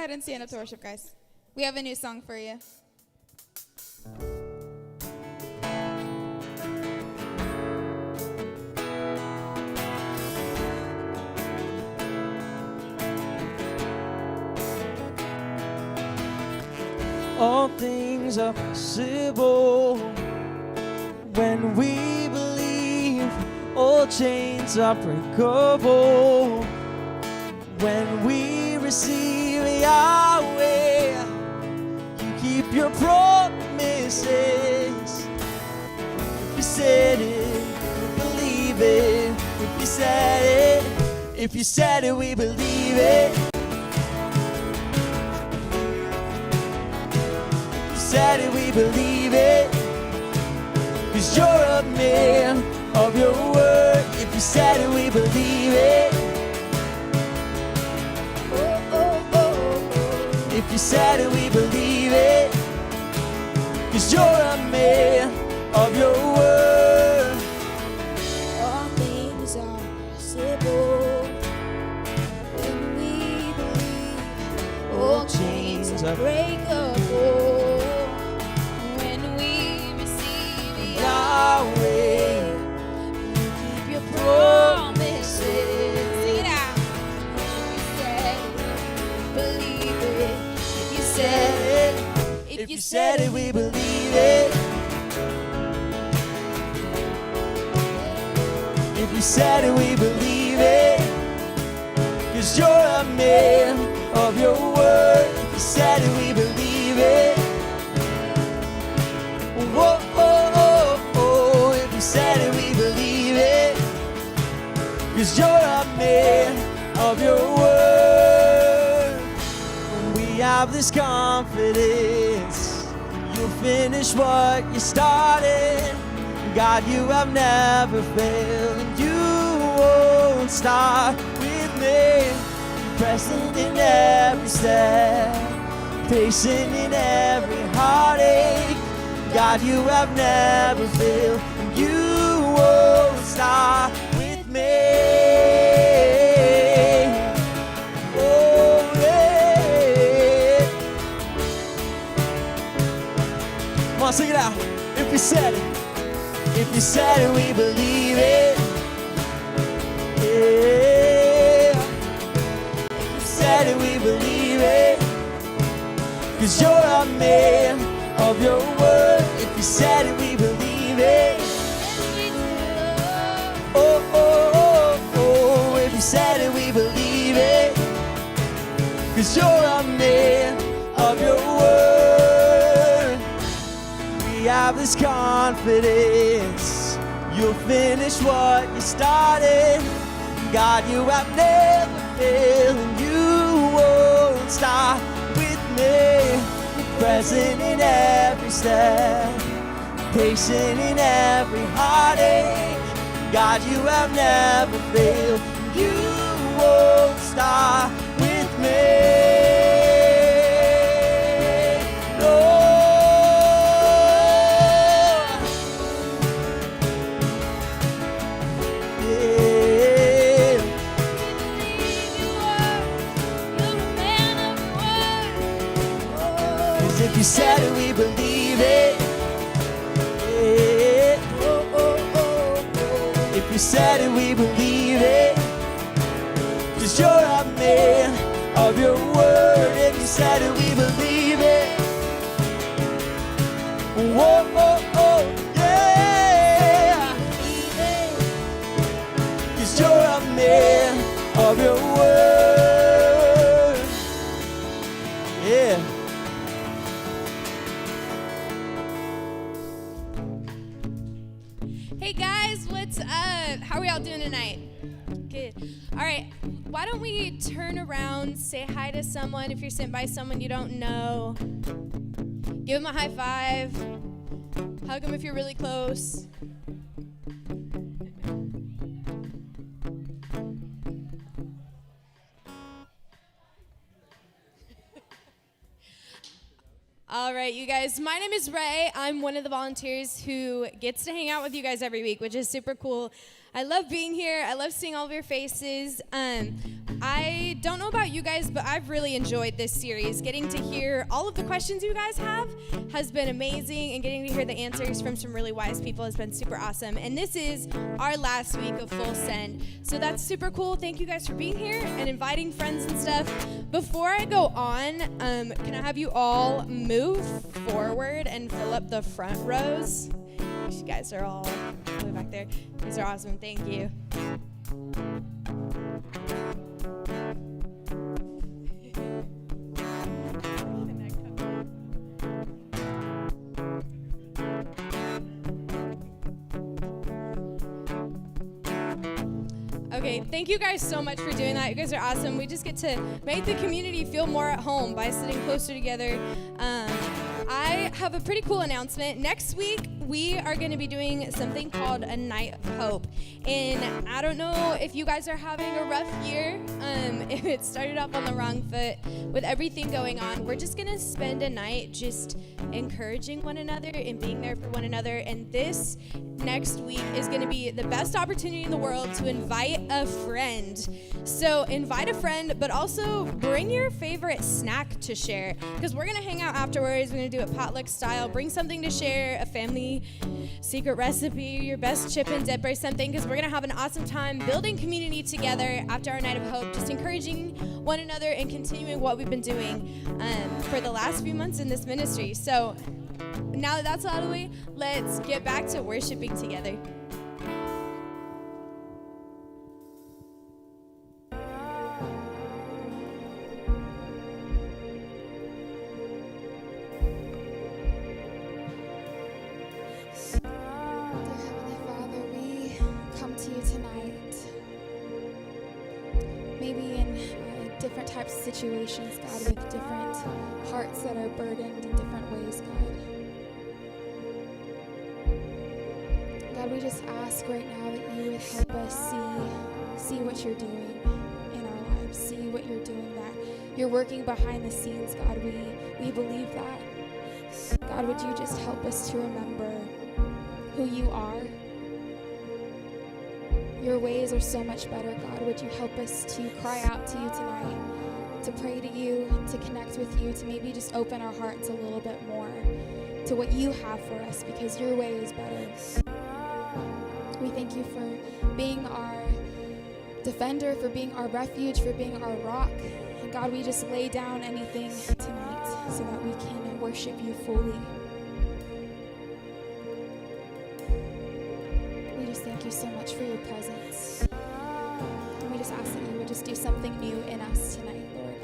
ahead and stand up to worship, guys. We have a new song for you. All things are possible when we believe. All chains are breakable when we receive Yahweh. You keep your promises. If you said it, we believe it. If you said it, we believe it. Said it, we believe it, 'cause you're a man of your word. If you said it, we believe it. Oh, oh, oh, oh. If you said it, we believe it, 'cause you're a man of your word. All things are possible when we believe. All chains are breakable. Yahweh, you keep your promises. Sing it out. If you said it, believe it. if you said it, we believe it. If you said it, we believe it. 'Cause you're a man of your word. If you said it, we believe it. Whoa, oh, oh, oh. If you said it, we believe it. 'Cause you're a man of your word. We have this confidence. You'll finish what you started. God, you have never failed, and you won't stop with me. Present in every step, patient in every heartache. God, you have never failed, and you won't stop with me. Oh, yeah. Come on, sing it out. If you said it, we believe it. Yeah. If you said it, we believe it. 'Cause you're a man of your word. If you said it, we believe it. Oh, oh, oh, oh. If you said it, we believe it. 'Cause you're a man of your word. We have this confidence. You'll finish what you started. God, you have never failed, and you won't stop with me. Present in every step, patient in every heartache. God, you have never failed. You won't stop with me. No. Yeah. Cause if you said it, we believe it. Yeah. Oh, oh, oh, oh. If you said it, we believe it. 'Cause you're a man of your word. If you said it, we believe it. Whoa, oh, oh, yeah. 'Cause you're a man of your word. Yeah. Hey guys, what's up? How are we all doing tonight? Good. All right, why don't we turn around, say hi to someone if you're sitting by someone you don't know. Give them a high five. Hug them if you're really close. All right, you guys. My name is Ray. I'm one of the volunteers who gets to hang out with you guys every week, which is super cool. I love being here. I love seeing all of your faces. I don't know about you guys, but I've really enjoyed this series. Getting to hear all of the questions you guys have has been amazing, and getting to hear the answers from some really wise people has been super awesome. And this is our last week of Full Send, so that's super cool. Thank you guys for being here and inviting friends and stuff. Before I go on, can I have you all move forward and fill up the front rows? You guys are all way back there. These are awesome. Thank you. Okay, thank you guys so much for doing that. You guys are awesome. We just get to make the community feel more at home by sitting closer together. I have a pretty cool announcement. Next week, we are going to be doing something called a Night of Hope. And I don't know if you guys are having a rough year, if it started off on the wrong foot with everything going on. We're just going to spend a night just encouraging one another and being there for one another. And this next week is going to be the best opportunity in the world to invite a friend. So invite a friend, but also bring your favorite snack to share, because we're going to hang out afterwards. We're going to do it potluck style. Bring something to share, a family secret recipe, your best chip and dip or something, because we're going to have an awesome time building community together after our Night of Hope, just encouraging one another and continuing what we've been doing for the last few months in this ministry. So now that that's out of the way, let's get back to worshiping together. Different types of situations, God, with different hearts that are burdened in different ways, God. God, we just ask right now that you would help us see what you're doing in our lives, see what you're doing, that you're working behind the scenes, God. We believe that. God, would you just help us to remember who you are? Your ways are so much better, God. Would you help us to cry out to you tonight, to pray to you, to connect with you, to maybe just open our hearts a little bit more to what you have for us, because your way is better. We thank you for being our defender, for being our refuge, for being our rock. And God, we just lay down anything tonight so that we can worship you fully. Thank you so much for your presence. And we just ask that you would just do something new in us tonight, Lord.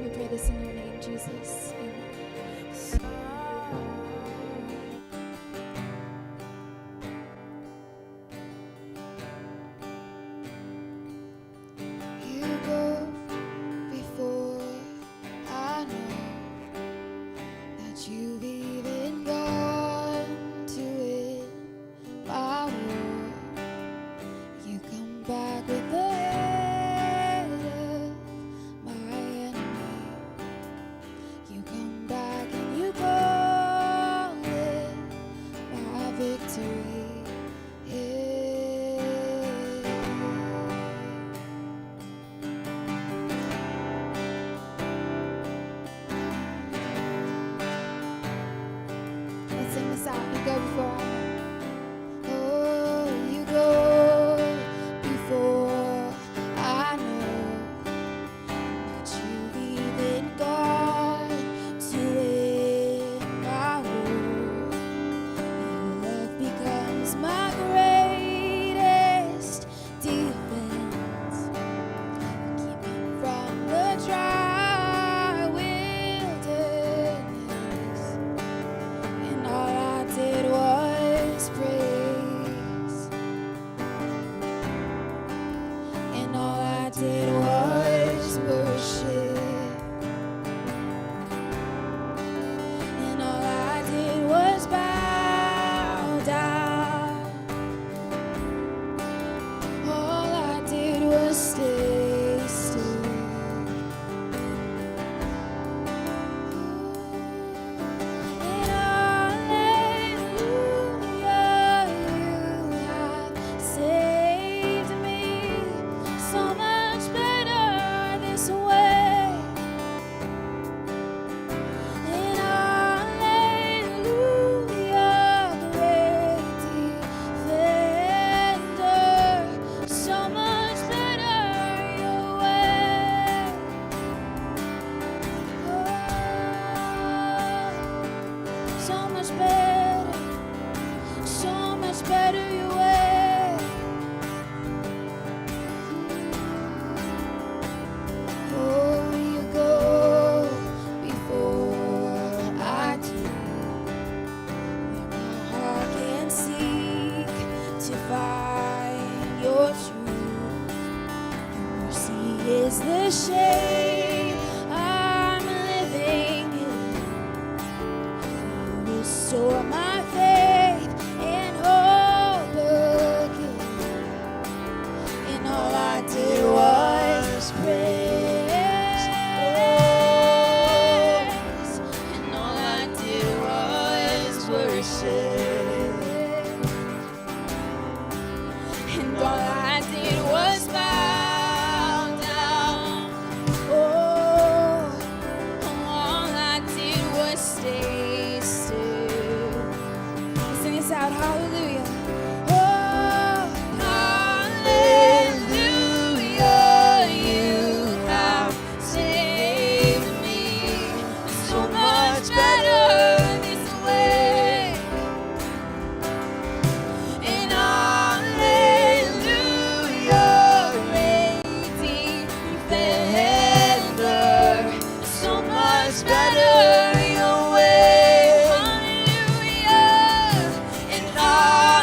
We pray this in your name, Jesus. Amen. Become better your way. Oh, you go before I do. Where my heart can seek to find your truth. Your mercy is the shade I'm living in. You restore my faith and hope again. And all I did was praise. And all I did was worship. And all I did was bow down. Oh, all I did was stay still. Sing this out, hallelujah. Oh, hallelujah, you have saved me. So much better this way. And hallelujah, Lady Defender. So much better your way. Hallelujah. And hallelujah,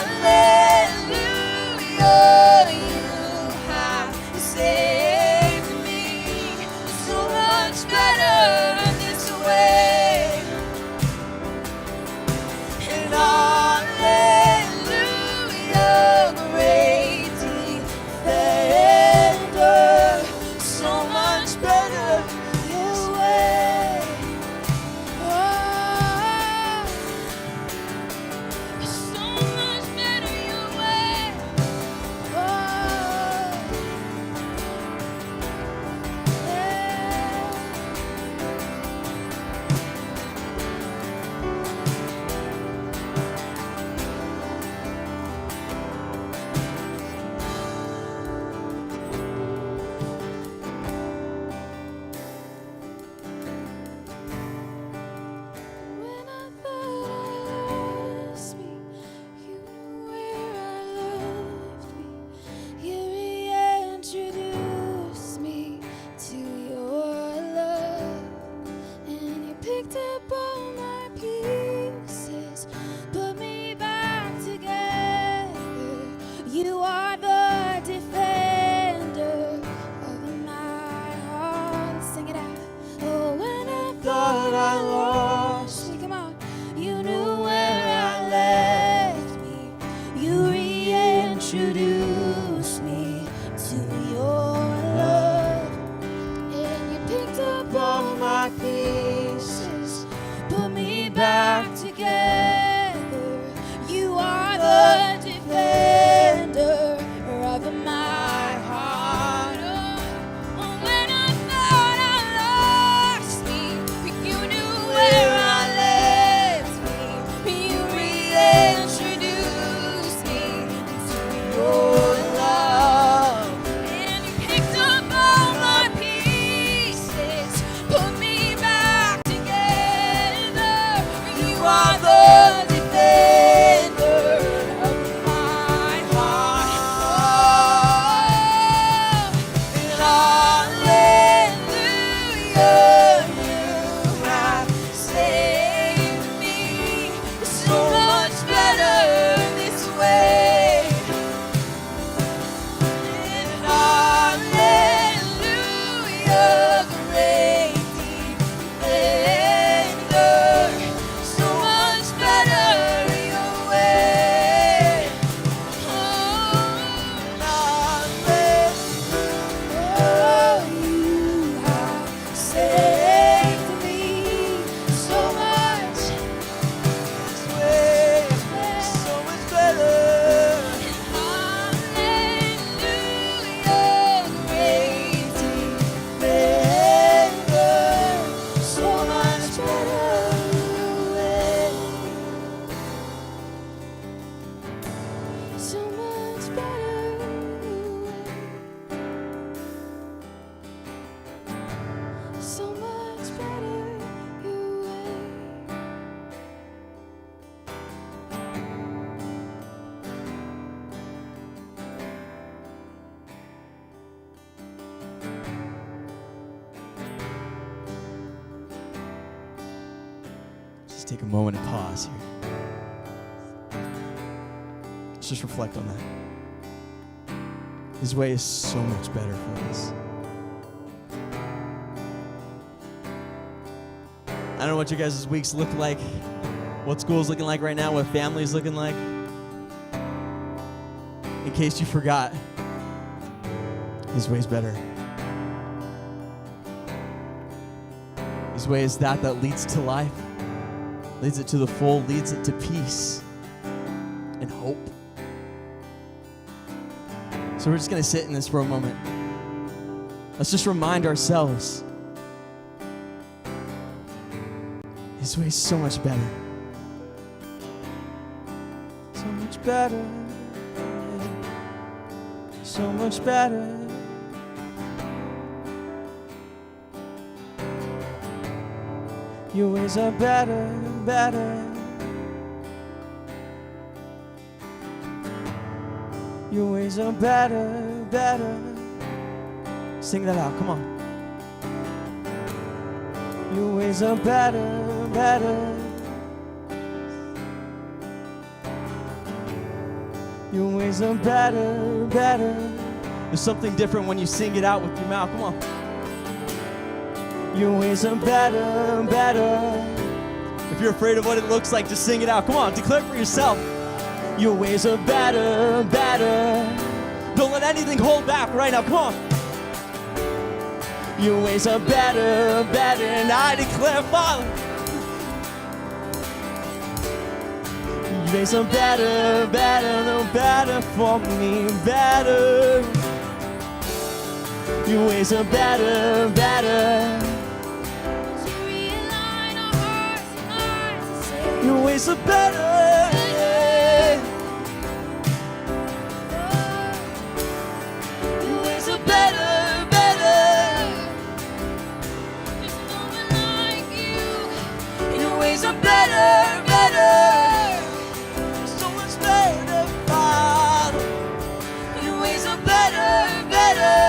Just take a moment and pause here. Let's just reflect on that. His way is so much better for us. I don't know what your guys' weeks look like, what school's looking like right now, what family's looking like. In case you forgot, His way's better. His way is that leads to life, leads it to the full, leads it to peace and hope. So we're just going to sit in this for a moment. Let's just remind ourselves His way is so much better. So much better. So much better. Your ways are better, better. Your ways are better, better. Sing that out, come on. Your ways are better, better. Your ways are better, better. There's something different when you sing it out with your mouth, come on. Your ways are better, better. If you're afraid of what it looks like, just sing it out. Come on, declare it for yourself. Your ways are better, better. Don't let anything hold back right now. Come on. Your ways are better, better. And I declare, Father, your ways are better, better. They're better for me, better. Your ways are better, better. Your ways are better. Your ways are better, better. There's no one like you. Your ways are better, better. So much better, Father. Your ways are better, better.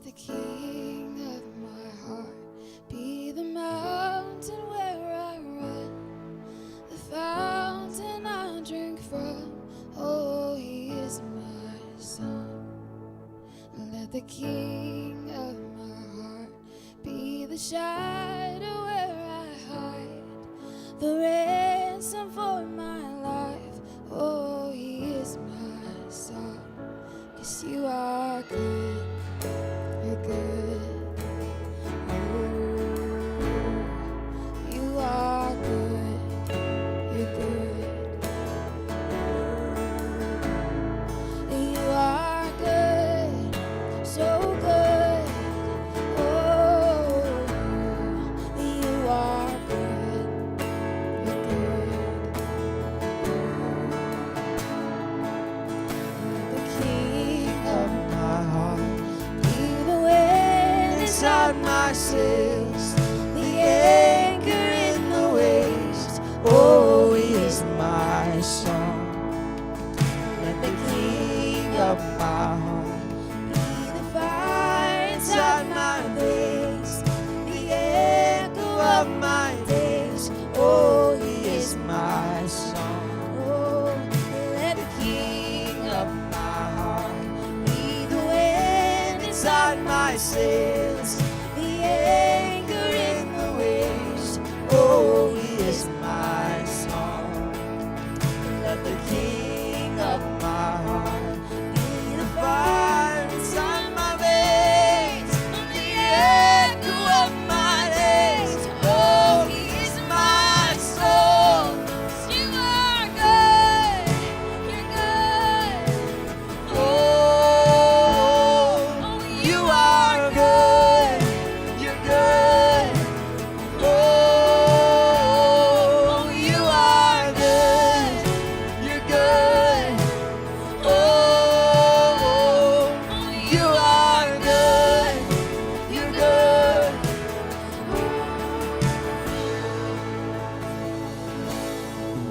The King of my heart be the mountain where I run, the fountain I drink from. Oh, He is my song. Let the King of my heart be the shadow where I hide, the ransom for my life. Oh, He is my song. 'Cause You are good. You're good. Oh, You are good. You're good. You are good. So good. Oh, You are good. You're good. The King of my heart. Inside my sails, the anchor in the waves. Oh, He is my song. Let the King of my heart be the fire.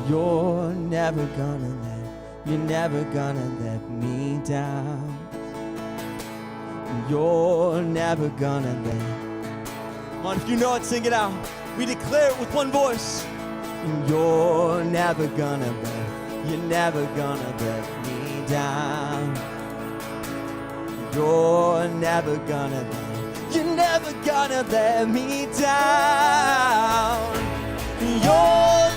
You're never gonna let me down. You're never gonna let. Come on, if you know it, sing it out. We declare it with one voice. You're never gonna let me down. You're never gonna let me down. You're never gonna let me down. You're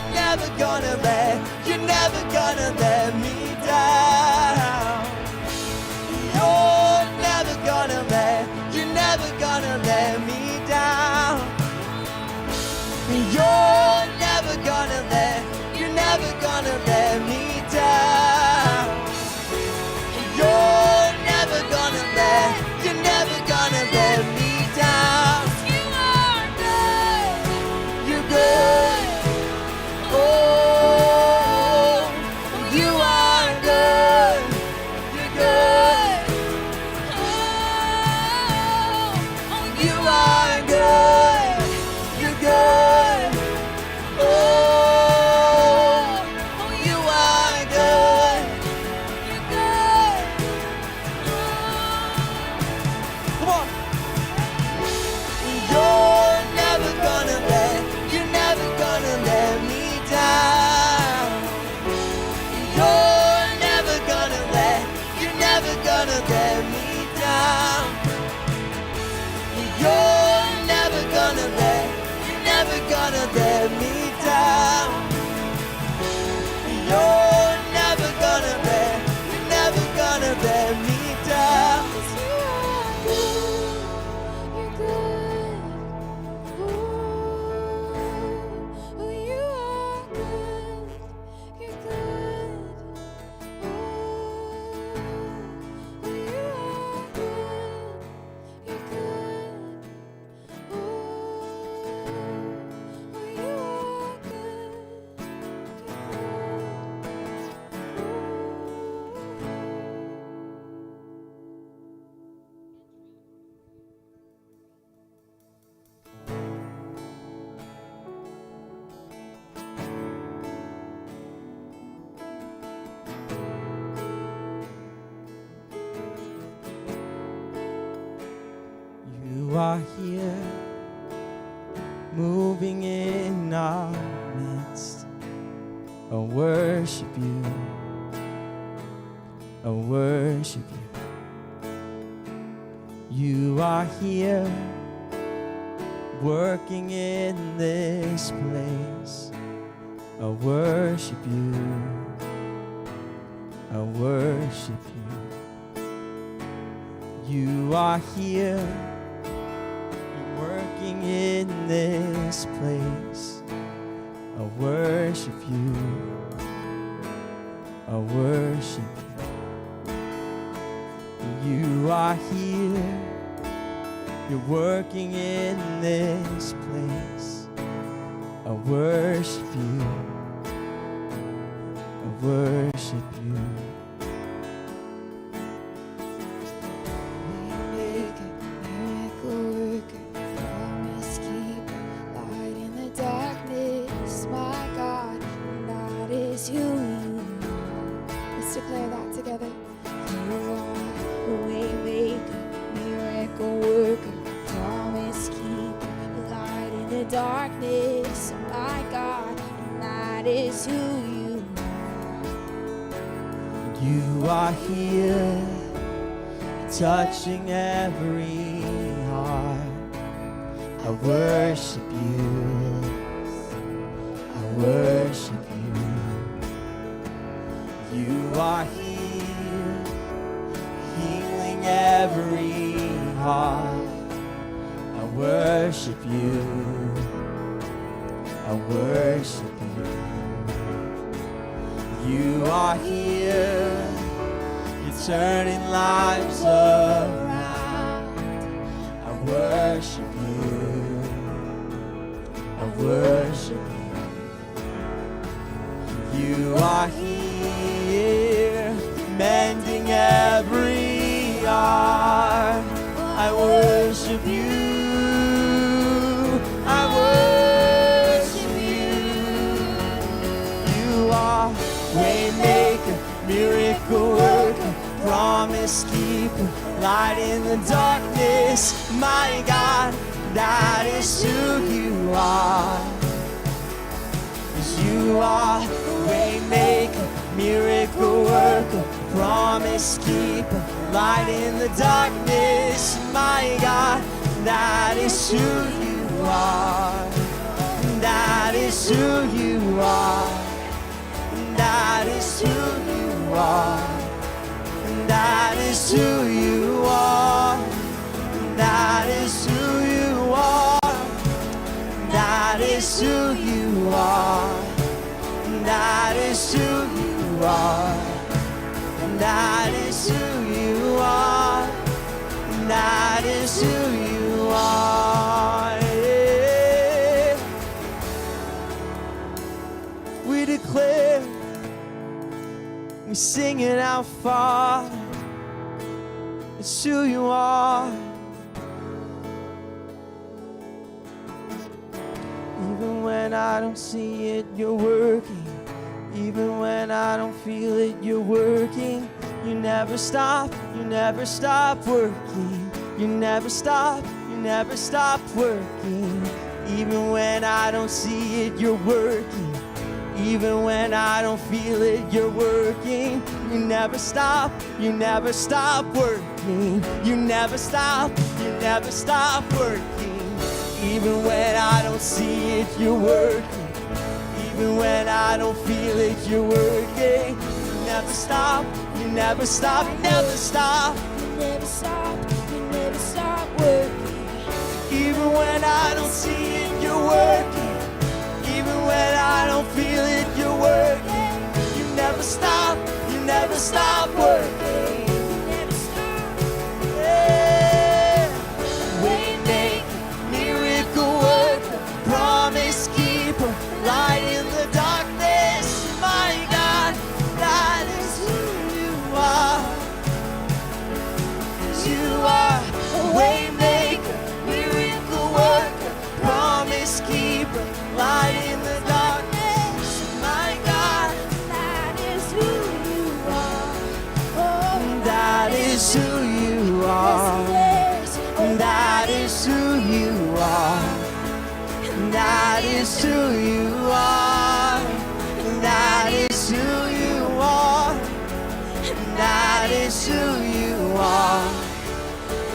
never gonna let me down. You're never gonna let me down. You're never gonna let me down. You are good. You're good. Oh, you are good. You're good. You are good. You're good. Oh, you are good. You're good. Come on. You're never gonna let me down. You're never gonna let me down. You're never gonna let me down. You're never gonna let me down. You're good. Oh, you are good. You're good. Oh, you are good. You're good. Oh, you are You are here, moving in our midst. I worship you. I worship you. You are here, working in this place. I worship you. I worship you. You are here, working in this place. I worship you. I worship you. You are here, you're working in this place. I worship you. I worship you. miracle worker, promise keeper, light in the darkness, my God, and that is who you are. Let's declare that together. You are a way maker, miracle worker, promise keeper, light in the darkness, my God, and that is who you are. You are here, touching every heart. I worship you. I worship you. You are here, healing every heart. I worship you. I worship you. You are here, you're turning lives around. I worship you. I worship you. You are here, mending every heart. I worship you. I worship you. You light in the darkness. My God, that is who you are. 'Cause you are a way maker, miracle worker, promise keeper, light in the darkness. My God, that is who you are. That is who you are. That is who you are. That is who you are. That is who you are. That is who you are. That is who you are. That is who you are. That is who you are. Yeah. We declare, we sing it out, Father. It's who you are. Even when I don't see it, you're working. Even when I don't feel it, you're working. You never stop working. You never stop working. Even when I don't see it, you're working. Even when I don't feel it, you're working. You never stop working. You never stop working. Even when I don't see it, you're working. Even when I don't feel it, you're working. You never stop working. You never stop working. Even when I don't see it, you're working. Even when I don't feel it, you're working. You never stop working. Yeah. Waymaker, miracle worker, promise keeper, light in the darkness. My God, that is who you are. You are a waymaker, miracle worker, promise keeper, light in the darkness. My God, That is who you are. Oh, that is who you are. yes, That is who you are. That is who you are. That is who you are. That is who you are.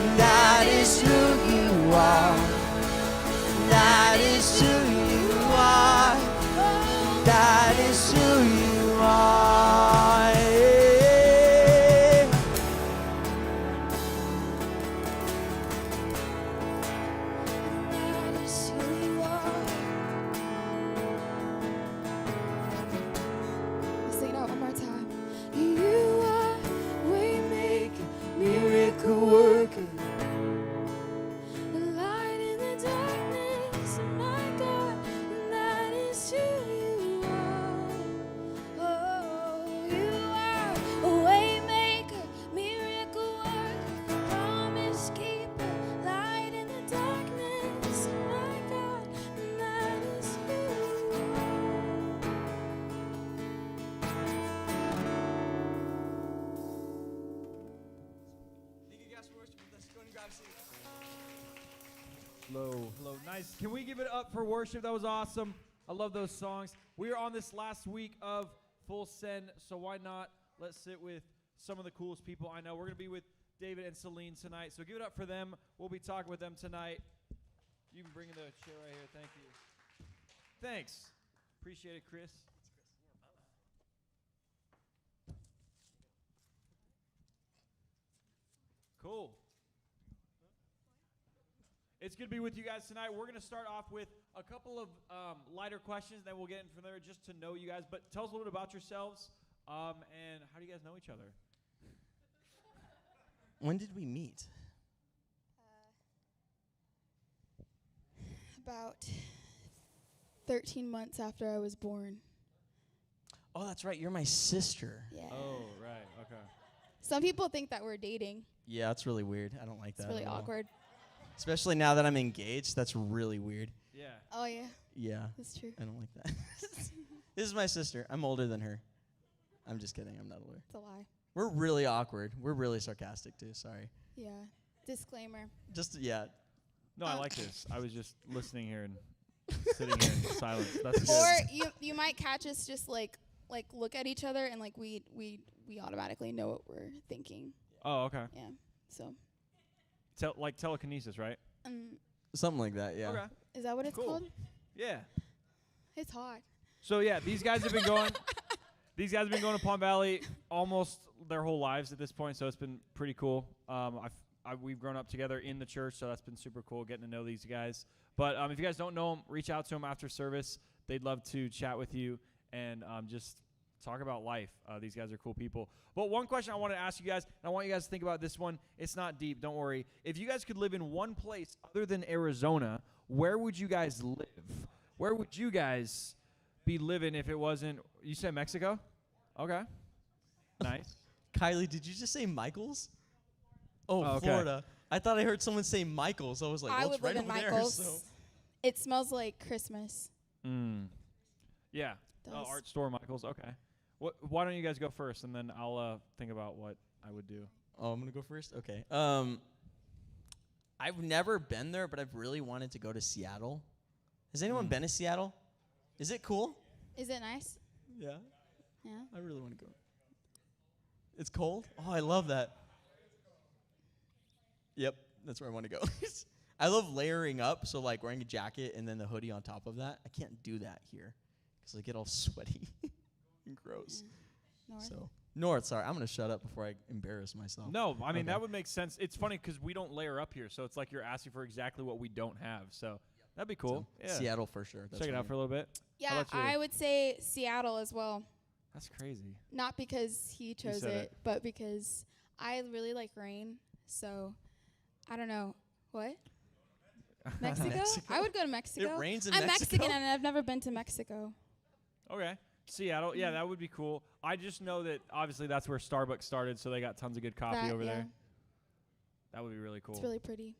That is who you are. That is who you are. That is who you are. Yeah. that is who you are. Let's sing it out one more time. You are waymaker, Miracle worker, the light in the darkness. My God, that is who you are. Oh, you are a waymaker, miracle worker, promise keeper, light in the darkness. My God, that is who you are. Hello, nice. Can we give it up for worship? That was awesome. I love those songs. We are on this last week of Full Send, so why not let's sit with some of the coolest people I know. We're going to be with David and Celine tonight, so give it up for them. We'll be talking with them tonight. You can bring in the chair right here. Thank you. Thanks. Appreciate it, Chris. Cool. It's good to be with you guys tonight. We're going to start off with a couple of lighter questions, then we'll get in from there just to know you guys. But tell us a little bit about yourselves, and how do you guys know each other? when did we meet? About 13 months after I was born. Oh, that's right. You're my sister. Yeah. Oh, right. Okay. Some people think that we're dating. Yeah, that's really weird. I don't like that. It's really at all. awkward. Especially now that I'm engaged. That's really weird. Yeah. Oh, yeah, Yeah, that's true. I don't like that. This is my sister. I'm older than her. I'm just kidding. I'm not older. It's a lie. We're really awkward. We're really sarcastic too. Sorry. Yeah. Disclaimer. Just yeah. No, I like this. I was just listening here and sitting here in silence. That's Or good. you might catch us just like look at each other and like we automatically know what we're thinking. Oh, okay. Yeah. So. Like telekinesis, right? Something like that. Yeah. Okay. Is that what it's Cool. called? Yeah. It's hot. So yeah, these guys have been going. These guys have been going to Palm Valley almost their whole lives at this point, so it's been pretty cool. We've grown up together in the church, so that's been super cool getting to know these guys. But if you guys don't know them, reach out to them after service. They'd love to chat with you and just talk about life. These guys are cool people. But one question I want to ask you guys, and I want you guys to think about this one. It's not deep, don't worry. If you guys could live in one place other than Arizona, where would you guys live? Where would you guys be living if it wasn't, you said Mexico? Okay. Nice. Kylie, did you just say Michaels? Oh, Oh, okay. Florida. I thought I heard someone say Michaels. I was like, I well, would it's right live in over there. Michael's. So. It smells like Christmas. Yeah. Does. Art store, Michaels. Okay. Why don't you guys go first, and then I'll think about what I would do. Oh, I'm gonna go first. Okay. I've never been there, but I've really wanted to go to Seattle. Has anyone been to Seattle? Is it cool? Is it nice? Yeah. Yeah. I really want to go. It's cold? Oh, I love that. Yep, that's where I want to go. I love layering up, so like wearing a jacket and then the hoodie on top of that. I can't do that here because I get all sweaty and gross. North. So North, sorry, I'm going to shut up before I embarrass myself. No, I mean, Okay. that would make sense. It's funny because we don't layer up here, so it's like you're asking for exactly what we don't have. So that'd be cool. So, Yeah. Seattle for sure. That's Check it out for a little bit. Yeah, about you? I would say Seattle as well. That's crazy. Not because he chose said it, it. but because I really like rain. So I don't know. What? Mexico? Mexico? I would go to Mexico. It rains in I'm Mexico? Mexican and I've never been to Mexico. Okay. Seattle. Yeah, that would be cool. I just know that obviously that's where Starbucks started, so they got tons of good coffee That, over yeah. there. That would be really cool. It's really pretty.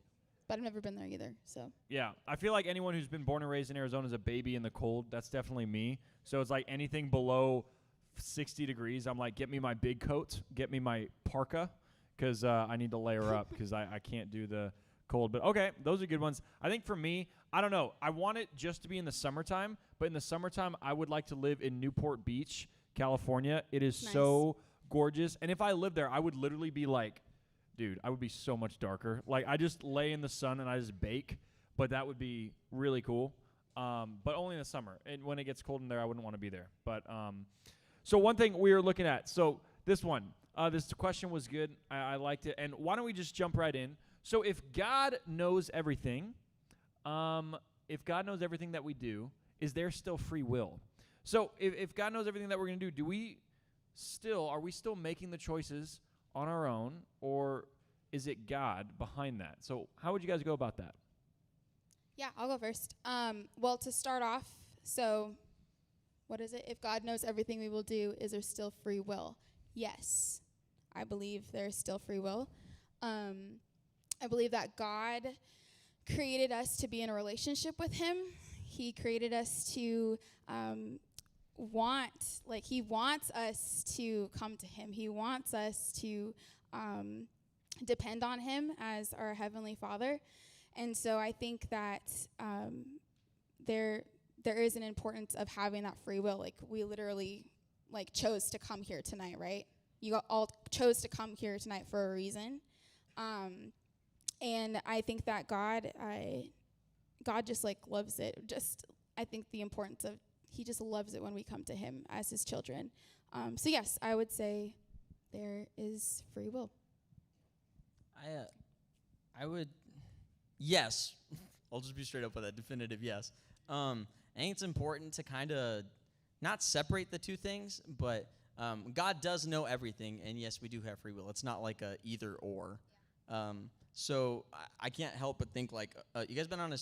But I've never been there either. So Yeah, I feel like anyone who's been born and raised in Arizona is a baby in the cold. That's definitely me. So it's like anything below 60 degrees, I'm like, get me my big coat, get me my parka, because I need to layer up because I can't do the cold. But okay, those are good ones. I think for me, I don't know. I want it just to be in the summertime, but in the summertime, I would like to live in Newport Beach, California. It is Nice. so gorgeous. And if I lived there, I would literally be like, dude, I would be so much darker. Like, I just lay in the sun and I just bake, but that would be really cool. But only in the summer. And when it gets cold in there, I wouldn't want to be there. But so one thing we were looking at. So this one, this question was good. I liked it. And why don't we just jump right in? So if God knows everything, if God knows everything that we do, is there still free will? So if God knows everything that we're going to do, are we still making the choices on our own, or is it God behind that? So how would you guys go about that? yeah, I'll go first. Well, to start off, so what is it? If God knows everything we will do, is there still free will? Yes, I believe there's still free will. I believe that God created us to be in a relationship with Him. He created us to He wants us to come to Him. He wants us to depend on Him as our Heavenly Father. And so I think that there is an importance of having that free will. Like, we literally chose to come here tonight, right? You all chose to come here tonight for a reason. And I think that God just loves it. I think the importance of He just loves it when we come to Him as His children. So yes, I would say there is free will. I would, yes. I'll just be straight up with a definitive yes. I think it's important to kind of not separate the two things, but God does know everything, and yes, we do have free will. It's not like a either or. So I can't help but think you guys been on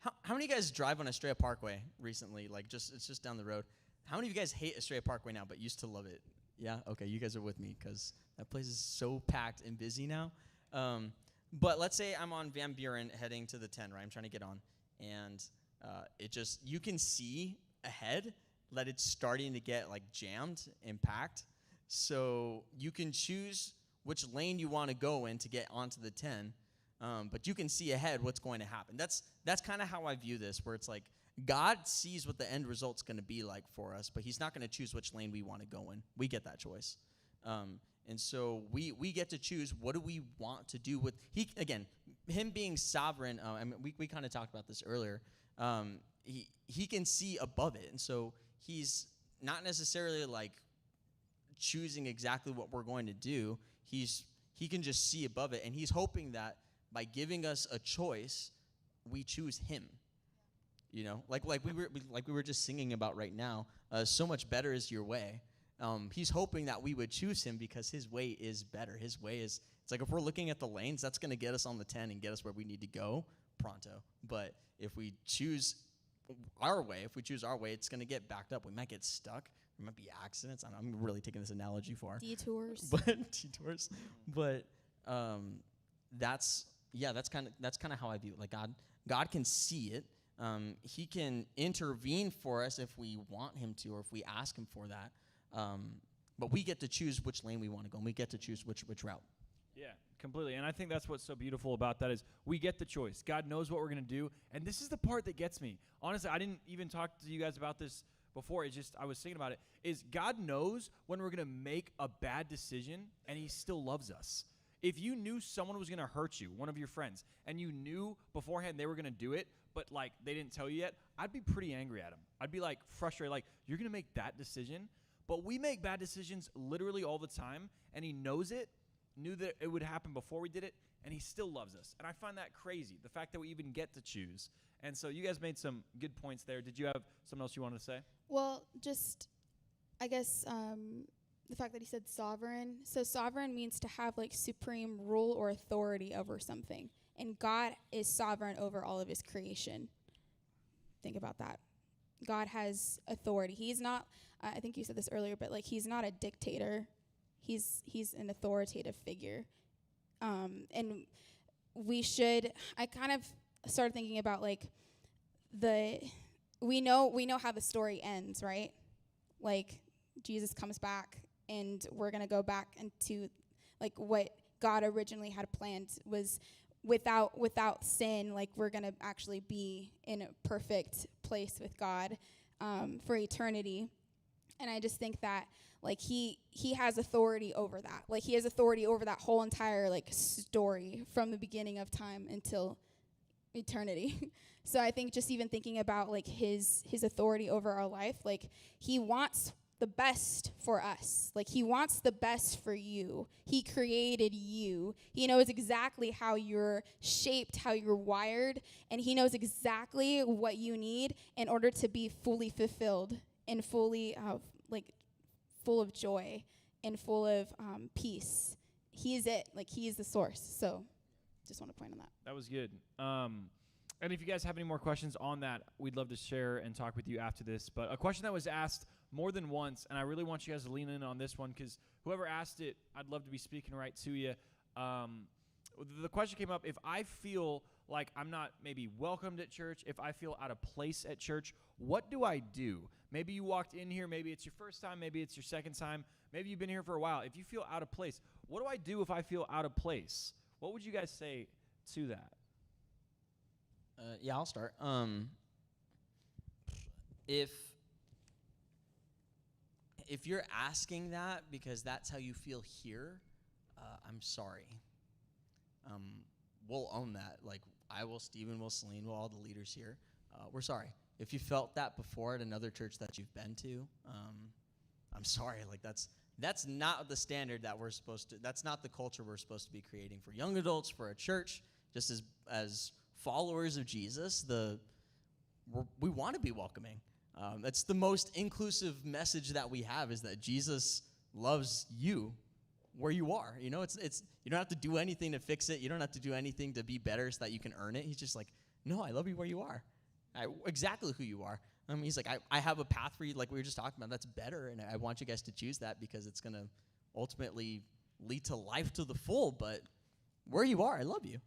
how many of you guys drive on Estrella Parkway recently? It's just down the road. How many of you guys hate Estrella Parkway now, but used to love it? Yeah, okay, you guys are with me because that place is so packed and busy now. But let's say I'm on Van Buren heading to the 10, right? I'm trying to get on, and you can see ahead that it's starting to get jammed and packed. So you can choose which lane you want to go in to get onto the 10, but you can see ahead what's going to happen. That's kind of how I view this, where it's like God sees what the end result's going to be like for us, but he's not going to choose which lane we want to go in. We get that choice. And so we get to choose what do we want to do with, him being sovereign, we kind of talked about this earlier, he can see above it. And so he's not necessarily like choosing exactly what we're going to do. He can just see above it, and he's hoping that by giving us a choice, we choose him. You know, like we were just singing about right now. So much better is your way. He's hoping that we would choose him because his way is better. His way is, it's like if we're looking at the lanes, that's going to get us on the 10 and get us where we need to go pronto. But if we choose our way, it's going to get backed up. We might get stuck. There might be accidents. I'm really taking this analogy far. Detours. But that's kind of how I view it. Like God can see it. He can intervene for us if we want him to, or if we ask him for that. But we get to choose which lane we want to go, and we get to choose which route. Yeah, completely. And I think that's what's so beautiful about that is we get the choice. God knows what we're going to do. And this is the part that gets me. Honestly, I didn't even talk to you guys about this before. It's just I was thinking about it. Is God knows when we're going to make a bad decision, and he still loves us. If you knew someone was going to hurt you, one of your friends, and you knew beforehand they were going to do it, but like they didn't tell you yet, I'd be pretty angry at them. I'd be like frustrated, like you're going to make that decision? But we make bad decisions literally all the time, and he knows it, knew that it would happen before we did it, and he still loves us. And I find that crazy, the fact that we even get to choose. And so you guys made some good points there. Did you have something else you wanted to say? Well, just, I guess, the fact that he said sovereign. So sovereign means to have like supreme rule or authority over something. And God is sovereign over all of his creation. Think about that. God has authority. He's not, I think you said this earlier, but like he's not a dictator. He's an authoritative figure. And we should, I kind of started thinking about like we know how the story ends, right? Like Jesus comes back and we're going to go back into like what God originally had planned was without sin, like we're going to actually be in a perfect place with God for eternity. And I just think that like he has authority over that. Like he has authority over that whole entire like story from the beginning of time until eternity. So I think just even thinking about like his authority over our life, like he wants the best for us. Like he wants the best for you. He created you. He knows exactly how you're shaped, how you're wired, and he knows exactly what you need in order to be fully fulfilled and fully full of joy and full of peace. He is it. Like he is the source. So just want to point on that. That was good. And if you guys have any more questions on that, we'd love to share and talk with you after this. But a question that was asked more than once, and I really want you guys to lean in on this one because whoever asked it, I'd love to be speaking right to you. The question came up, if I feel like I'm not maybe welcomed at church, if I feel out of place at church, what do I do? Maybe you walked in here, maybe it's your first time, maybe it's your second time, maybe you've been here for a while. If you feel out of place, what do I do if I feel out of place? What would you guys say to that? Yeah, I'll start. If you're asking that because that's how you feel here, I'm sorry. We'll own that. Like I will, Stephen will, Celine will, all the leaders here. We're sorry. If you felt that before at another church that you've been to, I'm sorry. Like that's not the standard that we're supposed to. That's not the culture we're supposed to be creating for young adults, for a church. Just as followers of Jesus, we want to be welcoming. That's the most inclusive message that we have, is that Jesus loves you where you are. You know, it's you don't have to do anything to fix it. You don't have to do anything to be better so that you can earn it. He's just like, no, I love you where you are. Exactly who you are. He's like, I have a path for you, like we were just talking about, that's better, and I want you guys to choose that because it's going to ultimately lead to life to the full, but where you are, I love you.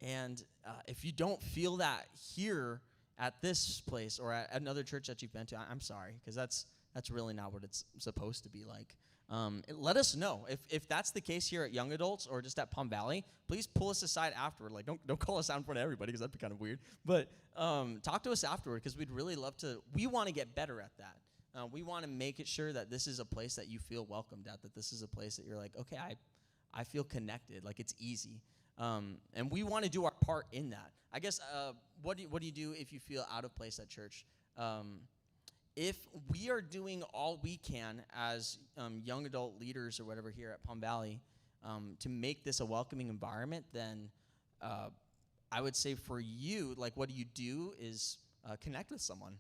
And if you don't feel that here at this place or at another church that you've been to, I'm sorry, because that's really not what it's supposed to be like. Let us know. If that's the case here at Young Adults or just at Palm Valley, please pull us aside afterward. Like, don't call us out in front of everybody because that'd be kind of weird. But talk to us afterward because we'd really love to. We want to get better at that. We want to make it sure that this is a place that you feel welcomed at, that this is a place that you're like, okay, I feel connected, like it's easy. And we want to do our part in that. I guess, what do you do if you feel out of place at church? If we are doing all we can as young adult leaders or whatever here at Palm Valley to make this a welcoming environment, then I would say for you, like what do you do is connect with someone.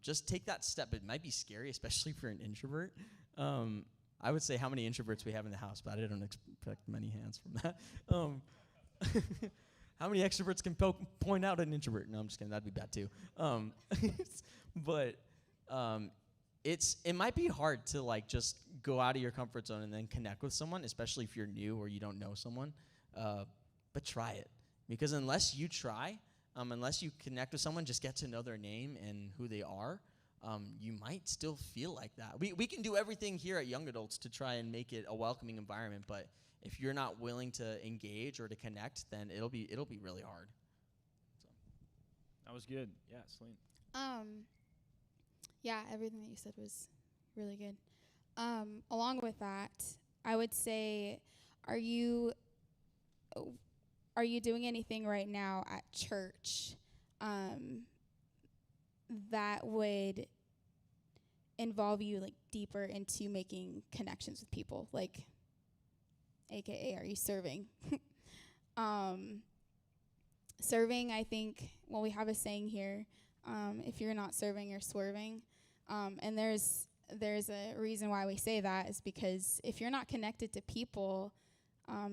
Just take that step. It might be scary, especially for an introvert. I would say how many introverts we have in the house, but I don't expect many hands from that. How many extroverts can point out an introvert? No, I'm just kidding. That'd be bad too. But it might be hard to like just go out of your comfort zone and then connect with someone, especially if you're new or you don't know someone. But try it, because unless you try, unless you connect with someone, just get to know their name and who they are, you might still feel like that. We can do everything here at Young Adults to try and make it a welcoming environment, but if you're not willing to engage or to connect, then it'll be really hard. So. That was good. Yeah, Celine. Yeah, everything that you said was really good. Along with that, I would say, are you doing anything right now at church that would involve you like deeper into making connections with people? Like, AKA, are you serving? Serving, I think, well, we have a saying here, if you're not serving, you're swerving. And there's a reason why we say that is because if you're not connected to people,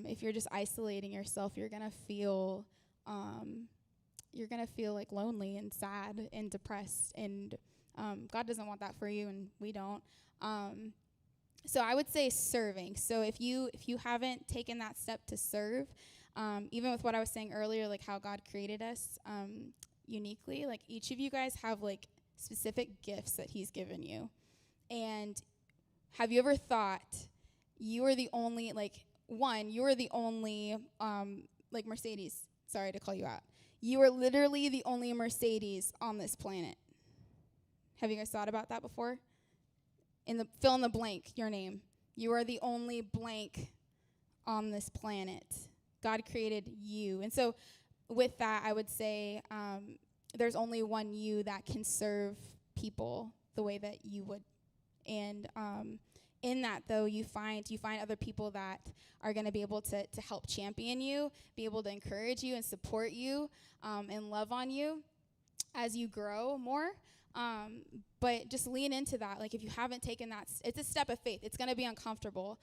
if you're just isolating yourself, you're gonna feel like lonely and sad and depressed, and God doesn't want that for you, and we don't. So I would say serving. So if you haven't taken that step to serve, even with what I was saying earlier, like how God created us uniquely, like each of you guys have like specific gifts that He's given you. And have you ever thought you are the only, like, you are the only, like Mercedes, sorry to call you out. You are literally the only Mercedes on this planet. Have you guys thought about that before? Fill in the blank, your name. You are the only blank on this planet. God created you. And so with that, I would say there's only one you that can serve people the way that you would. And in that, though, you find other people that are going to be able to help champion you, be able to encourage you and support you and love on you as you grow more. But just lean into that. Like, if you haven't taken that, it's a step of faith. It's going to be uncomfortable.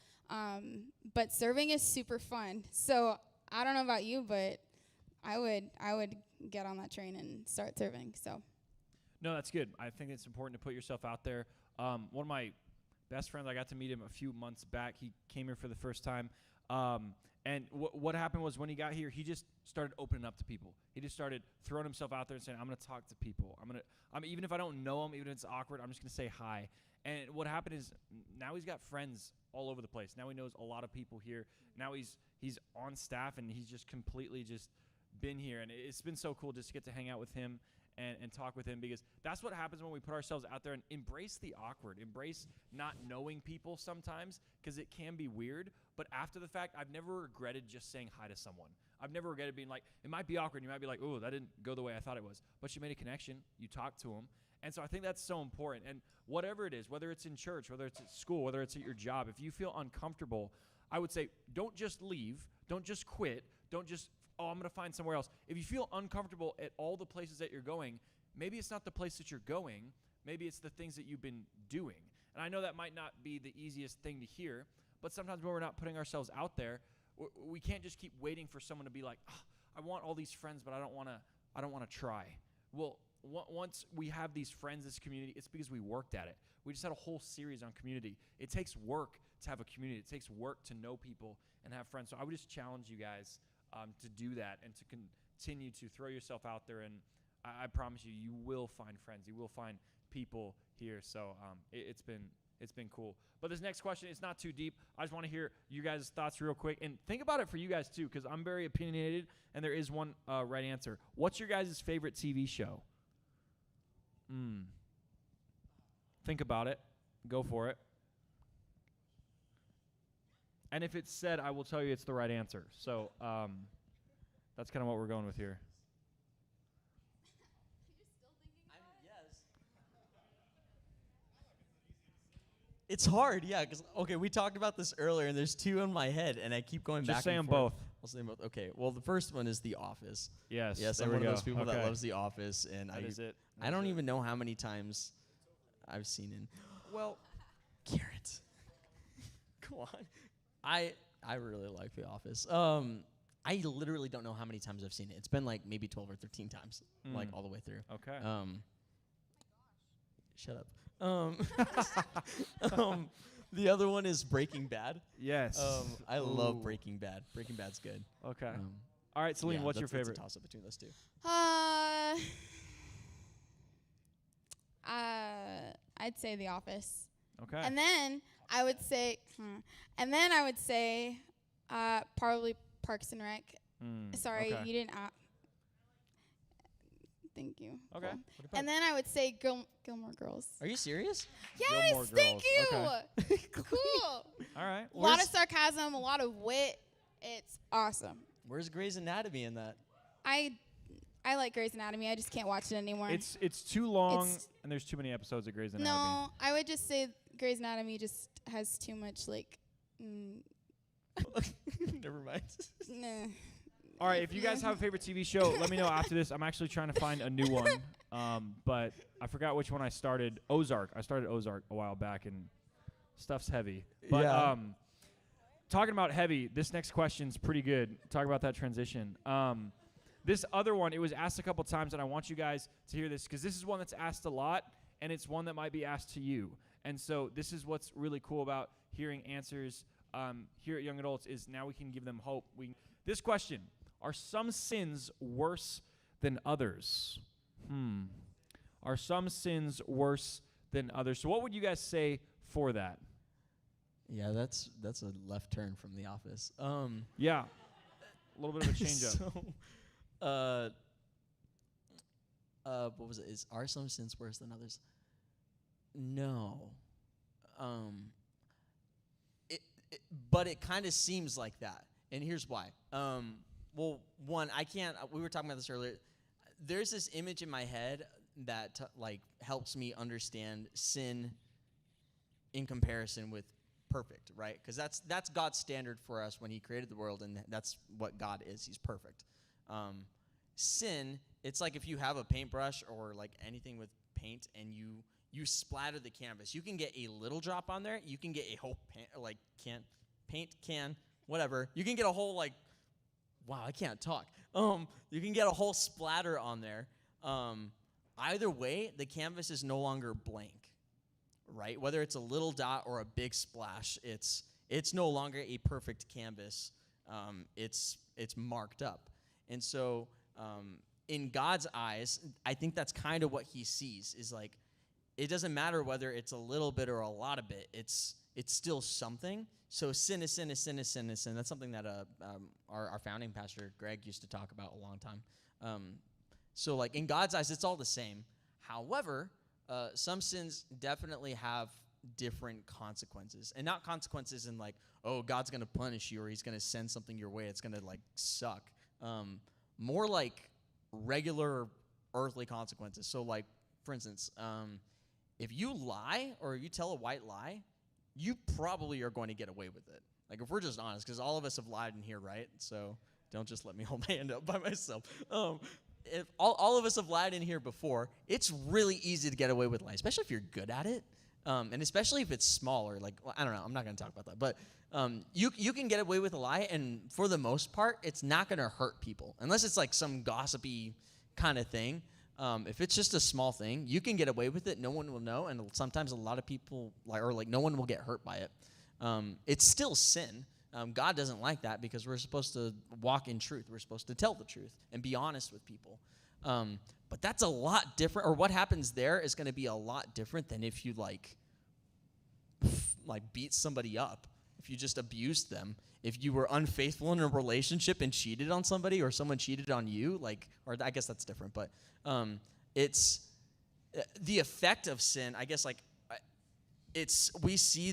But serving is super fun. So I don't know about you, but I would get on that train and start serving. So. No, that's good. I think it's important to put yourself out there. One of my best friends, I got to meet him a few months back. He came here for the first time. And what happened was when he got here, he just started opening up to people. He just started throwing himself out there and saying, I'm going to talk to people. Even if I don't know him, even if it's awkward, I'm just going to say hi. And what happened is now he's got friends all over the place. Now he knows a lot of people here. Now he's on staff, and he's just completely just been here. And it's been so cool just to get to hang out with him and talk with him, because that's what happens when we put ourselves out there and embrace the awkward, embrace not knowing people sometimes, because it can be weird. But after the fact, I've never regretted just saying hi to someone. I've never regretted being like, it might be awkward. You might be like, oh, that didn't go the way I thought it was. But you made a connection. You talked to them. And so I think that's so important. And whatever it is, whether it's in church, whether it's at school, whether it's at your job, if you feel uncomfortable, I would say don't just leave. Don't just quit. Don't just, I'm going to find somewhere else. If you feel uncomfortable at all the places that you're going, maybe it's not the place that you're going. Maybe it's the things that you've been doing. And I know that might not be the easiest thing to hear, but sometimes when we're not putting ourselves out there, we can't just keep waiting for someone to be like, oh, I want all these friends, but I don't want to try. Well, once we have these friends, this community, it's because we worked at it. We just had a whole series on community. It takes work to have a community. It takes work to know people and have friends. So I would just challenge you guys to do that and to continue to throw yourself out there and I promise you, you will find friends. You will find people here. So it's been cool. But this next question is not too deep. I just want to hear you guys' thoughts real quick. And think about it for you guys, too, because I'm very opinionated, and there is one right answer. What's your guys' favorite TV show? Think about it. Go for it. And if it's said, I will tell you it's the right answer. So that's kind of what we're going with here. It's hard, yeah. Because okay, we talked about this earlier, and there's two in my head, and I keep going back. Just say and them forth. both. I'll say them both. Okay. Well, the first one is The Office. Yes. Yes, there I'm we one go. of those people that Okay. loves The Office, and That is it. I don't even know how many times I've seen it. Well, Garrett, come on. I really like The Office. I literally don't know how many times I've seen it. It's been like maybe 12 or 13 times, like all the way through. okay. Shut up. The other one is Breaking Bad. Yes. I love Ooh. Breaking Bad. Breaking Bad's good. Okay. All right, Celine, Yeah, what's your that's favorite? a toss-up between those two. I'd say The Office. Okay. And then I would say, probably Parks and Rec. Sorry, okay. you didn't. Thank you. Okay. Cool. And then I would say Gilmore Girls. Are you serious? Yes, Gilmore thank Girls. you. Cool. All right. A lot of sarcasm, a lot of wit. It's awesome. Where's Grey's Anatomy in that? I like Grey's Anatomy. I just can't watch it anymore. It's too long, It's- and there's too many episodes of Grey's Anatomy. No, I would just say Grey's Anatomy just has too much Never mind. nah. All right, if you guys have a favorite TV show, let me know after this. I'm actually trying to find a new one, but I forgot which one I started. Ozark. I started Ozark a while back, and stuff's heavy. But Yeah. Talking about heavy, this next question's pretty good. Talk about that transition. This other one, it was asked a couple times, and I want you guys to hear this because this is one that's asked a lot, and it's one that might be asked to you. And so this is what's really cool about hearing answers here at Young Adults is now we can give them hope. This question, are some sins worse than others? Are some sins worse than others? So what would you guys say for that? Yeah, that's a left turn from The Office. Yeah, a little bit of a change up. So, what was it? Are some sins worse than others? No. But it kind of seems like that, and here's why. Well, one, I can't. We were talking about this earlier. There's this image in my head that helps me understand sin in comparison with perfect, right? Because that's God's standard for us when He created the world, and that's what God is. He's perfect. Sin, it's like if you have a paintbrush or like anything with paint, and you splatter the canvas. You can get a little drop on there. You can get a whole paint can, whatever. You can get a whole wow, I can't talk. You can get a whole splatter on there. Either way, the canvas is no longer blank, right? Whether it's a little dot or a big splash, it's no longer a perfect canvas. It's marked up. And so in God's eyes, I think that's kind of what He sees is like, it doesn't matter whether it's a little bit or a lot of it. It's still something. So sin is sin is sin is sin is sin. That's something that our founding pastor, Greg, used to talk about a long time. So like in God's eyes, it's all the same. However, some sins definitely have different consequences. And not consequences in like, oh, God's going to punish you or He's going to send something your way. It's going to suck. More like regular earthly consequences. So like, for instance, if you lie or you tell a white lie, you probably are going to get away with it. Like if we're just honest, because all of us have lied in here, right? So don't just let me hold my hand up by myself. If all of us have lied in here before, it's really easy to get away with lying, especially if you're good at it, and especially if it's smaller. I don't know. I'm not going to talk about that, but you can get away with a lie, and for the most part, it's not going to hurt people unless it's like some gossipy kind of thing. If it's just a small thing, you can get away with it. No one will know, and sometimes a lot of people no one will get hurt by it. It's still sin. God doesn't like that because we're supposed to walk in truth. We're supposed to tell the truth and be honest with people. But that's a lot different, or what happens there is going to be a lot different than if you like beat somebody up, if you just abused them, if you were unfaithful in a relationship and cheated on somebody, or someone cheated on you, or I guess that's different, but it's the effect of sin, I guess, we see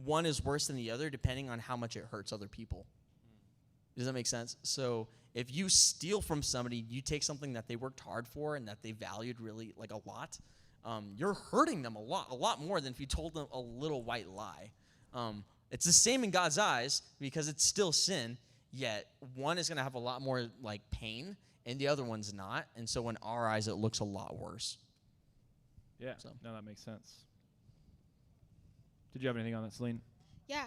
one is worse than the other depending on how much it hurts other people. Does that make sense? So if you steal from somebody, you take something that they worked hard for and that they valued really a lot, you're hurting them a lot more than if you told them a little white lie. It's the same in God's eyes because it's still sin, yet one is going to have a lot more pain and the other one's not. And so in our eyes, it looks a lot worse. Yeah, no, that makes sense. Did you have anything on that, Celine? Yeah.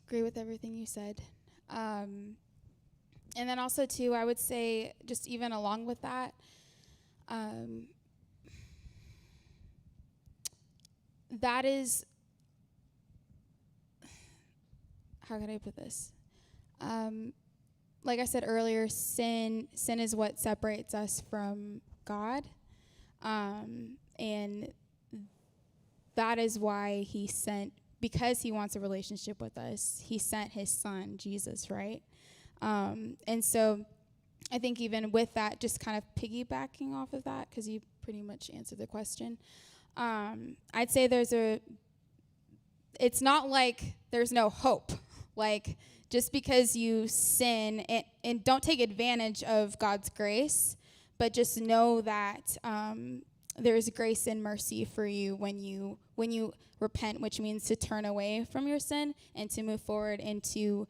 Agree with everything you said. And then also, too, I would say, just even along with that, that is, how can I put this? Like I said earlier, sin is what separates us from God. And that is why because he wants a relationship with us, he sent his son, Jesus, right? And so I think even with that, just kind of piggybacking off of that, because you pretty much answered the question, I'd say it's not like there's no hope. Just because you sin and don't take advantage of God's grace, but just know that there's grace and mercy for you when you repent, which means to turn away from your sin and to move forward into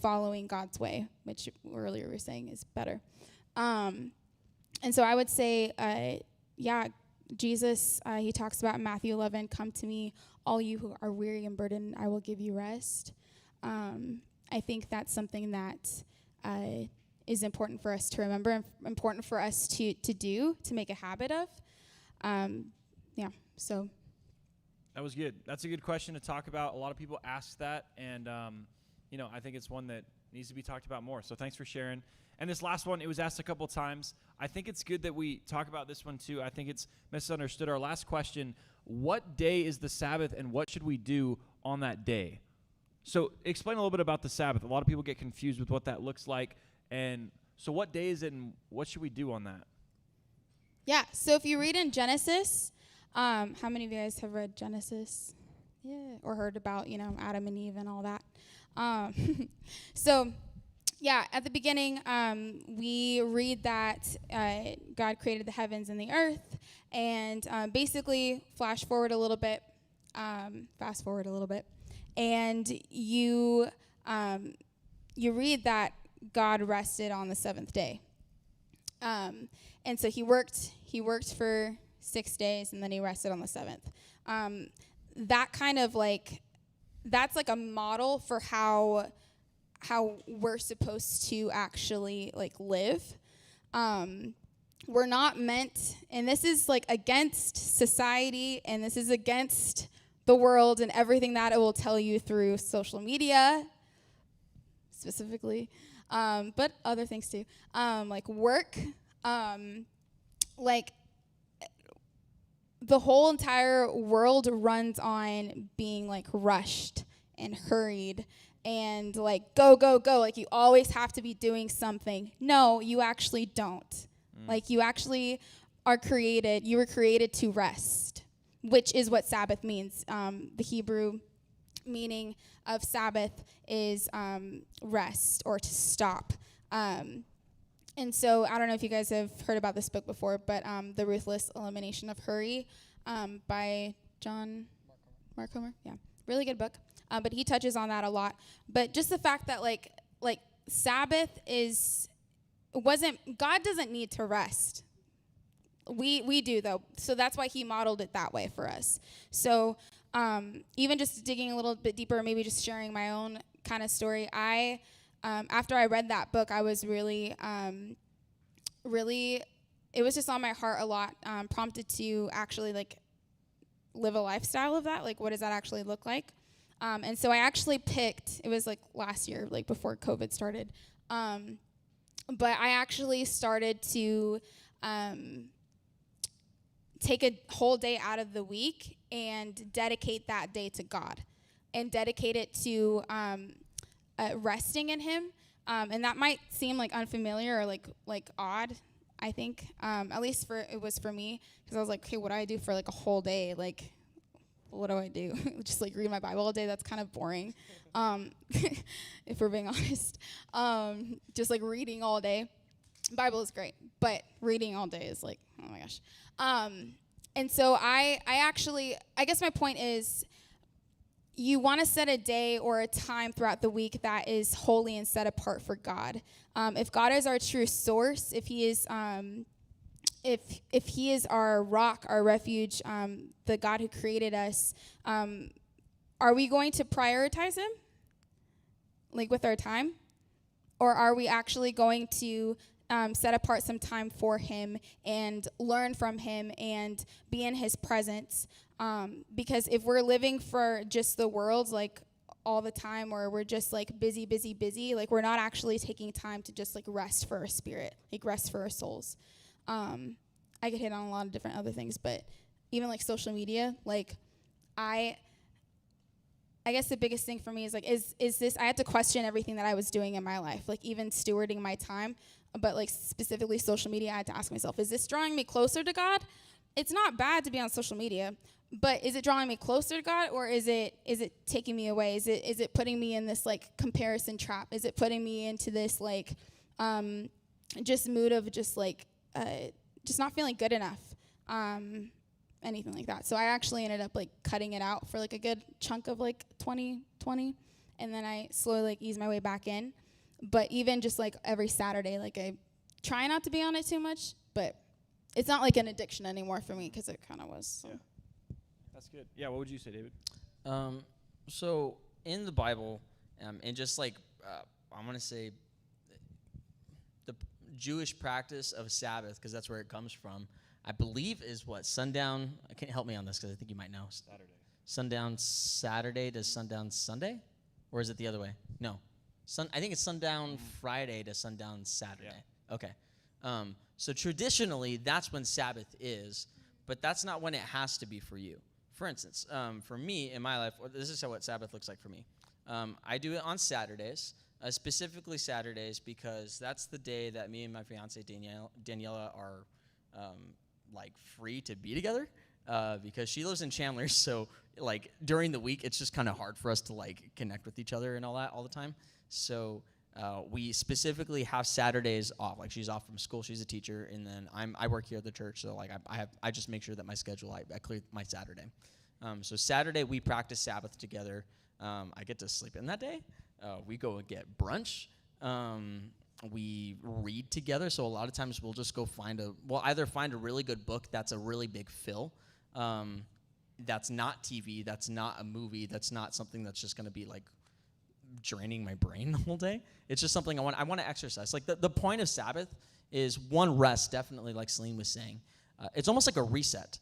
following God's way, which earlier we were saying is better. And so I would say, Jesus, he talks about in Matthew 11, come to me, all you who are weary and burdened, I will give you rest. I think that's something that is important for us to remember, important for us to do, to make a habit of. So. That was good. That's a good question to talk about. A lot of people ask that, and I think it's one that needs to be talked about more. So thanks for sharing. And this last one, it was asked a couple times. I think it's good that we talk about this one too. I think it's misunderstood. Our last question, what day is the Sabbath and what should we do on that day? So explain a little bit about the Sabbath. A lot of people get confused with what that looks like. And so what day is it and what should we do on that? Yeah, so if you read in Genesis, how many of you guys have read Genesis? Yeah, or heard about, Adam and Eve and all that. At the beginning, we read that God created the heavens and the earth, and basically fast forward a little bit, and you read that God rested on the seventh day. And so he worked for 6 days, and then he rested on the seventh. That kind of that's a model for how we're supposed to actually live. We're not meant, and this is against society, and this is against the world and everything that it will tell you through social media, specifically, but other things too, work, the whole entire world runs on being rushed and hurried and go, go, go. You always have to be doing something. No, you actually don't. You actually you were created to rest, which is what Sabbath means. The Hebrew meaning of Sabbath is rest or to stop. And so I don't know if you guys have heard about this book before, but The Ruthless Elimination of Hurry by John Mark Comer. Yeah, really good book. But he touches on that a lot. But just the fact that Sabbath God doesn't need to rest. We do though. So that's why he modeled it that way for us. So even just digging a little bit deeper, maybe just sharing my own kind of story. After I read that book, I was really, it was just on my heart a lot, prompted to actually live a lifestyle of that. What does that actually look like? And so I actually picked, it was last year, before COVID started. but I actually started to take a whole day out of the week and dedicate that day to God and dedicate it to resting in him. And that might seem like unfamiliar or like odd, I think, at least it was for me, because I was like, okay, what do I do for like a whole day? Like, what do I do? Just like read my Bible all day? That's kind of boring, if we're being honest. Just like reading all day. Bible is great, but reading all day is like, oh my gosh. And so I guess my point is, you want to set a day or a time throughout the week that is holy and set apart for God. If God is our true source, if he is if he is our rock, our refuge, the God who created us, are we going to prioritize him, like with our time? Or are we actually going to set apart some time for him and learn from him and be in his presence? Because if we're living for just the world, like all the time, or we're just like busy, like we're not actually taking time to just like rest for our spirit, like rest for our souls. I could hit on a lot of different other things, but even like social media, like I guess the biggest thing for me is like, is this, I had to question everything that I was doing in my life, like even stewarding my time, but like specifically social media. I had to ask myself, is this drawing me closer to God? It's not bad to be on social media, but is it drawing me closer to God, or is it taking me away? Is it putting me in this like comparison trap? Is it putting me into this like just mood of just like just not feeling good enough? Anything like that. So I actually ended up like cutting it out for like a good chunk of like 2020, and then I slowly like eased my way back in. But even just like every Saturday, like I try not to be on it too much, but it's not like an addiction anymore for me, because it kind of was. So. Yeah. That's good. Yeah, what would you say, David? So in the Bible, and just like I'm going to say the Jewish practice of Sabbath, because that's where it comes from, I believe is what? Sundown, can you help me on this, because I think you might know. Saturday. Sundown Saturday to sundown Sunday? Or is it the other way? No. I think it's sundown Friday to sundown Saturday. Yeah. Okay. So traditionally, that's when Sabbath is, but that's not when it has to be for you. For instance, for me in my life, this is what Sabbath looks like for me. I do it on Saturdays, specifically Saturdays, because that's the day that me and my fiance Daniela are like free to be together, because she lives in Chandler. So like during the week, it's just kind of hard for us to like connect with each other and all that all the time. So we specifically have Saturdays off. Like she's off from school, she's a teacher, and then I work here at the church. So like I just make sure that my schedule, I clear my Saturday. So Saturday we practice Sabbath together. I get to sleep in that day. We go and get brunch. We read together. So a lot of times we'll just go either find a really good book that's a really big fill. That's not TV, that's not a movie, that's not something that's just going to be like draining my brain the whole day. It's just something I want to exercise. Like the point of Sabbath is one, rest, definitely, like Celine was saying. It's almost like a reset.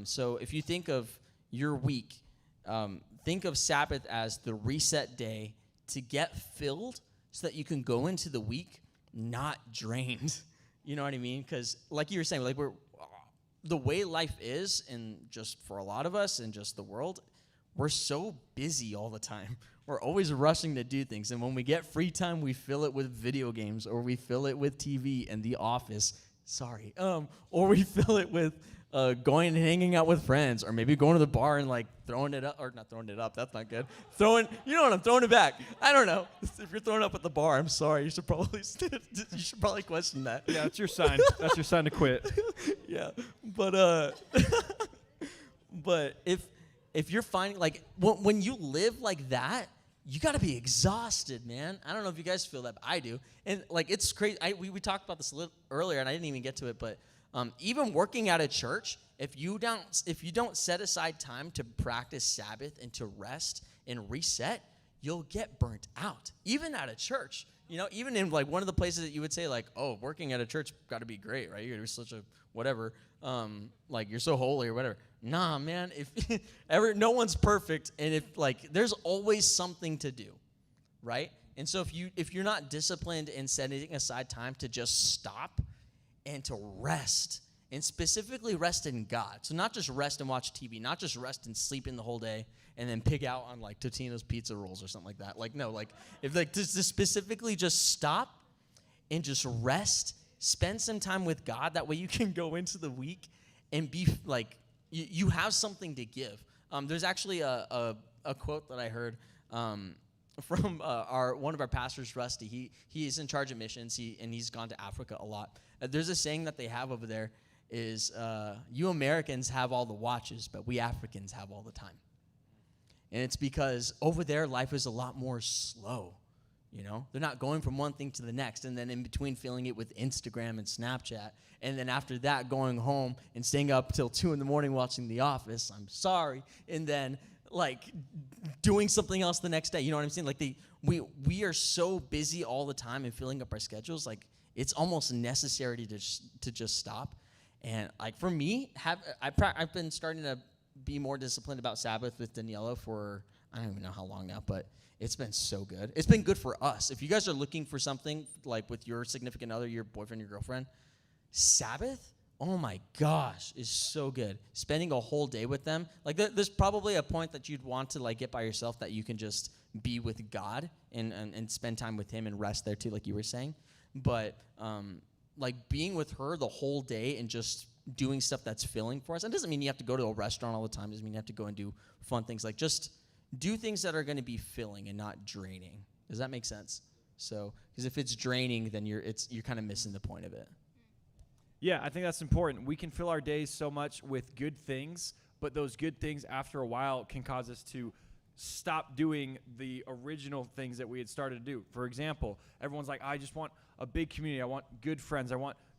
So if you think of your week, think of Sabbath as the reset day to get filled so that you can go into the week not drained. You know what I mean? Because like you were saying, like the way life is, and just for a lot of us and just the world, we're so busy all the time. We're always rushing to do things. And when we get free time, we fill it with video games, or we fill it with TV and The Office. Sorry. Or we fill it with going and hanging out with friends, or maybe going to the bar and like throwing it up, or not throwing it up. That's not good. Throwing it back. I don't know. If you're throwing up at the bar, I'm sorry. You should probably question that. Yeah, that's your sign. That's your sign to quit. Yeah, but if you're finding like when you live like that, you got to be exhausted, man. I don't know if you guys feel that, but I do. And like it's crazy. We talked about this a little earlier, and I didn't even get to it, but even working at a church, if you don't set aside time to practice Sabbath and to rest and reset, you'll get burnt out. Even at a church, even in like one of the places that you would say like, oh, working at a church got to be great, right? You're such a whatever, like you're so holy or whatever. Nah, man. If no one's perfect, and if like there's always something to do, right? And so if you're not disciplined in setting aside time to just stop and to rest, and specifically rest in God. So not just rest and watch TV, not just rest and sleep in the whole day and then pig out on like Totino's pizza rolls or something like that. Like, no, like if like to specifically just stop and just rest, spend some time with God. That way you can go into the week and be like, you have something to give. There's actually a quote that I heard from one of our pastors, Rusty. He is in charge of missions, and he's gone to Africa a lot. There's a saying that they have over there is, you Americans have all the watches, but we Africans have all the time. And it's because over there, life is a lot more slow. You know, they're not going from one thing to the next, and then in between filling it with Instagram and Snapchat, and then after that going home and staying up till 2 a.m. watching The Office. I'm sorry, and then like doing something else the next day. You know what I'm saying? Like we are so busy all the time and filling up our schedules. Like it's almost necessary to just stop. And like for me, I've been starting to be more disciplined about Sabbath with Daniela for I don't even know how long now, but it's been so good. It's been good for us. If you guys are looking for something like with your significant other, your boyfriend, your girlfriend, Sabbath, oh my gosh, is so good. Spending a whole day with them. Like there's probably a point that you'd want to like get by yourself that you can just be with God and spend time with him and rest there too, like you were saying. But like being with her the whole day and just doing stuff that's filling for us. It doesn't mean you have to go to a restaurant all the time. It doesn't mean you have to go and do fun things. Like just do things that are going to be filling and not draining. Does that make sense? So, because if it's draining, then you're kind of missing the point of it. Yeah, I think that's important. We can fill our days so much with good things, but those good things after a while can cause us to stop doing the original things that we had started to do. For example, everyone's like, I just want a big community. I want good friends.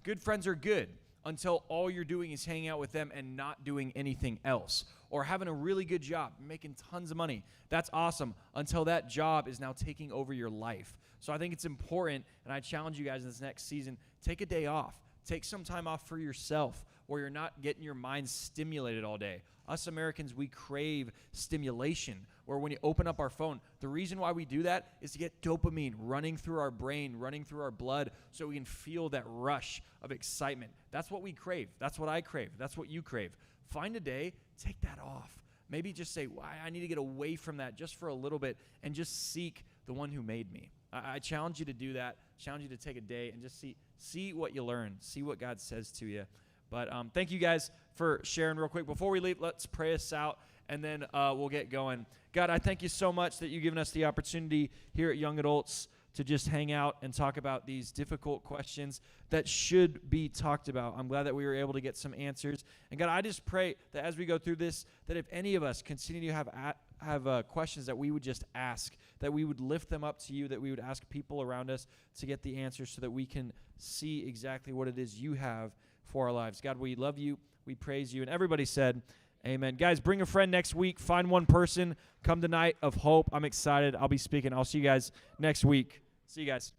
Good friends are good until all you're doing is hanging out with them and not doing anything else. Or having a really good job, making tons of money. That's awesome until that job is now taking over your life. So I think it's important, and I challenge you guys in this next season, take a day off. Take some time off for yourself where you're not getting your mind stimulated all day. Us Americans, we crave stimulation, where when you open up our phone, the reason why we do that is to get dopamine running through our brain, running through our blood, so we can feel that rush of excitement. That's what we crave. That's what I crave. That's what you crave. Find a day, take that off. Maybe just say, well, I need to get away from that just for a little bit and just seek the one who made me. I challenge you to do that. Challenge you to take a day and just see what you learn. See what God says to you. But thank you guys for sharing real quick. Before we leave, let's pray us out, and then we'll get going. God, I thank you so much that you've given us the opportunity here at Young Adults to just hang out and talk about these difficult questions that should be talked about. I'm glad that we were able to get some answers. And God, I just pray that as we go through this, that if any of us continue to have questions that we would just ask, that we would lift them up to you, that we would ask people around us to get the answers so that we can see exactly what it is you have for our lives. God, we love you. We praise you. And everybody said, amen. Guys, bring a friend next week. Find one person. Come to Night of Hope. I'm excited. I'll be speaking. I'll see you guys next week. See you guys.